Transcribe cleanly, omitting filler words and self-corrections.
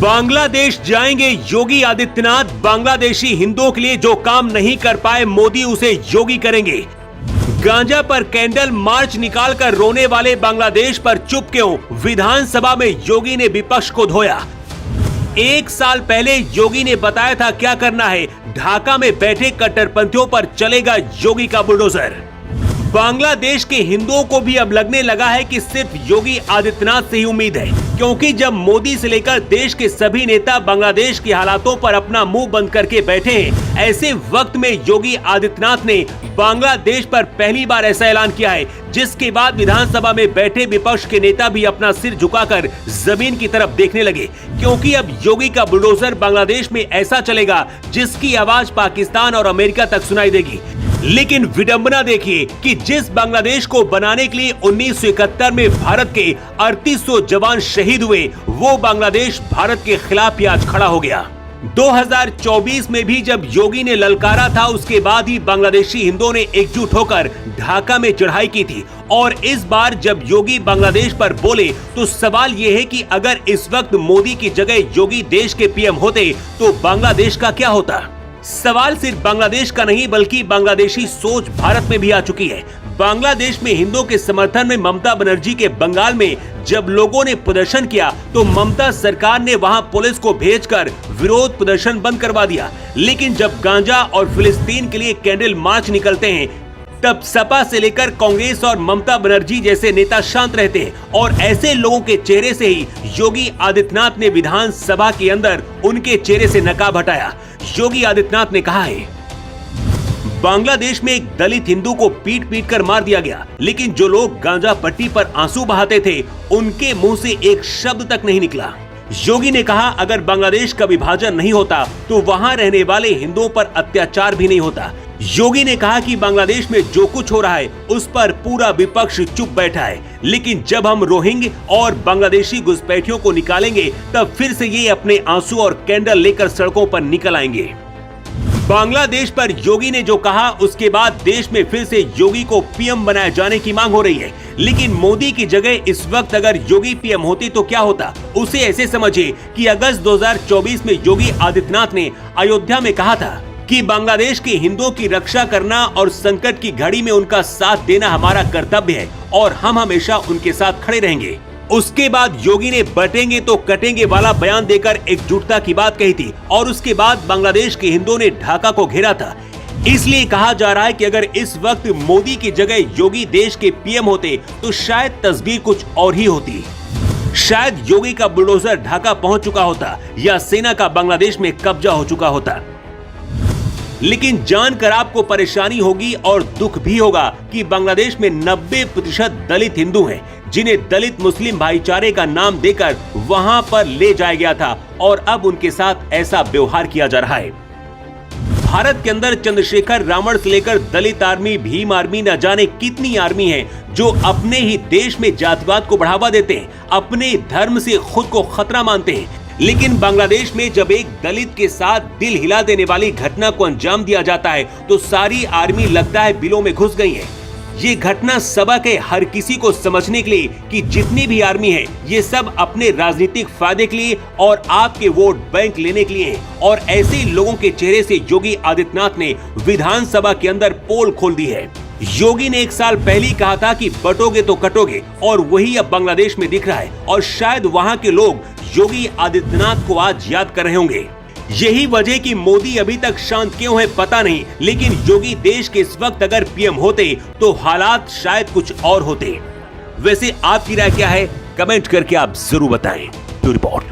बांग्लादेश जाएंगे योगी आदित्यनाथ। बांग्लादेशी हिंदुओं के लिए जो काम नहीं कर पाए मोदी उसे योगी करेंगे। गांजा पर कैंडल मार्च निकालकर रोने वाले बांग्लादेश पर चुप क्यों? विधानसभा में योगी ने विपक्ष को धोया। 1 साल पहले योगी ने बताया था क्या करना है। ढाका में बैठे कट्टरपंथियों पर चलेगा योगी का बुलडोजर। बांग्लादेश के हिंदुओं को भी अब लगने लगा है कि सिर्फ योगी आदित्यनाथ से ही उम्मीद है, क्योंकि जब मोदी से लेकर देश के सभी नेता बांग्लादेश के हालातों पर अपना मुंह बंद करके बैठे हैं, ऐसे वक्त में योगी आदित्यनाथ ने बांग्लादेश पर पहली बार ऐसा ऐलान किया है, जिसके बाद विधानसभा में बैठे विपक्ष के नेता भी अपना सिर झुकाकर जमीन की तरफ देखने लगे, क्योंकि अब योगी का बुलडोजर बांग्लादेश में ऐसा चलेगा जिसकी आवाज पाकिस्तान और अमेरिका तक सुनाई देगी। लेकिन विडंबना देखिए कि जिस बांग्लादेश को बनाने के लिए 1971 में भारत के 3800 जवान शहीद हुए, वो बांग्लादेश भारत के खिलाफ ही आज खड़ा हो गया। 2024 में भी जब योगी ने ललकारा था, उसके बाद ही बांग्लादेशी हिंदुओं ने एकजुट होकर ढाका में चढ़ाई की थी। और इस बार जब योगी बांग्लादेश पर बोले तो सवाल ये है कि अगर इस वक्त मोदी की जगह योगी देश के पीएम होते तो बांग्लादेश का क्या होता? सवाल सिर्फ बांग्लादेश का नहीं बल्कि बांग्लादेशी सोच भारत में भी आ चुकी है। बांग्लादेश में हिंदुओं के समर्थन में ममता बनर्जी के बंगाल में जब लोगों ने प्रदर्शन किया तो ममता सरकार ने वहां पुलिस को भेजकर विरोध प्रदर्शन बंद करवा दिया। लेकिन जब गांजा और फिलिस्तीन के लिए कैंडल मार्च निकलते हैं, तब सपा से लेकर कांग्रेस और ममता बनर्जी जैसे नेता शांत रहते हैं। और ऐसे लोगों के चेहरे से ही योगी आदित्यनाथ ने विधानसभा के अंदर उनके चेहरे से नकाब हटाया। योगी आदित्यनाथ ने कहा है, बांग्लादेश में एक दलित हिंदू को पीट पीट कर मार दिया गया, लेकिन जो लोग गांजा पट्टी पर आंसू बहाते थे उनके मुंह से एक शब्द तक नहीं निकला। योगी ने कहा, अगर बांग्लादेश का विभाजन नहीं होता तो वहां रहने वाले हिंदुओं पर अत्याचार भी नहीं होता। योगी ने कहा कि बांग्लादेश में जो कुछ हो रहा है उस पर पूरा विपक्ष चुप बैठा है, लेकिन जब हम रोहिंग्या और बांग्लादेशी घुसपैठियों को निकालेंगे तब फिर से ये अपने आंसू और कैंडल लेकर सड़कों पर निकल आएंगे। बांग्लादेश पर योगी ने जो कहा, उसके बाद देश में फिर से योगी को पीएम बनाए जाने की मांग हो रही है। लेकिन मोदी की जगह इस वक्त अगर योगी पीएम होती तो क्या होता? उसे ऐसे समझिए कि अगस्त 2024 में योगी आदित्यनाथ ने अयोध्या में कहा था कि बांग्लादेश के हिंदुओं की रक्षा करना और संकट की घड़ी में उनका साथ देना हमारा कर्तव्य है और हम हमेशा उनके साथ खड़े रहेंगे। उसके बाद योगी ने बटेंगे तो कटेंगे वाला बयान देकर एकजुटता की बात कही थी और उसके बाद बांग्लादेश के हिंदुओं ने ढाका को घेरा था। इसलिए कहा जा रहा है कि अगर इस वक्त मोदी की जगह योगी देश के पीएम होते तो शायद तस्वीर कुछ और ही होती। शायद योगी का बुलडोजर ढाका पहुंच चुका होता या सेना का बांग्लादेश में कब्जा हो चुका होता। लेकिन जानकर आपको परेशानी होगी और दुख भी होगा कि बांग्लादेश में 90% दलित हिंदू हैं, जिन्हें दलित मुस्लिम भाईचारे का नाम देकर वहां पर ले जाया गया था और अब उनके साथ ऐसा व्यवहार किया जा रहा है। भारत के अंदर चंद्रशेखर रावण से लेकर दलित आर्मी, भीम आर्मी, न जाने कितनी आर्मी है जो अपने ही देश में जातिवाद को बढ़ावा देते हैं, अपने धर्म से खुद को खतरा मानते हैं। लेकिन बांग्लादेश में जब एक दलित के साथ दिल हिला देने वाली घटना को अंजाम दिया जाता है तो सारी आर्मी लगता है बिलों में घुस गई है। ये घटना सबक है हर किसी को समझने के लिए कि जितनी भी आर्मी है ये सब अपने राजनीतिक फायदे के लिए और आपके वोट बैंक लेने के लिए है। और ऐसे लोगों के चेहरे से योगी आदित्यनाथ ने विधानसभा के अंदर पोल खोल दी है। योगी ने 1 साल पहले ही कहा था कि बटोगे तो कटोगे, और वही अब बांग्लादेश में दिख रहा है। और शायद वहां के लोग योगी आदित्यनाथ को आज याद कर रहे होंगे। यही वजह कि मोदी अभी तक शांत क्यों है पता नहीं, लेकिन योगी देश के इस वक्त अगर पीएम होते तो हालात शायद कुछ और होते। वैसे आपकी राय क्या है? कमेंट करके आप जरूर बताएं। To report.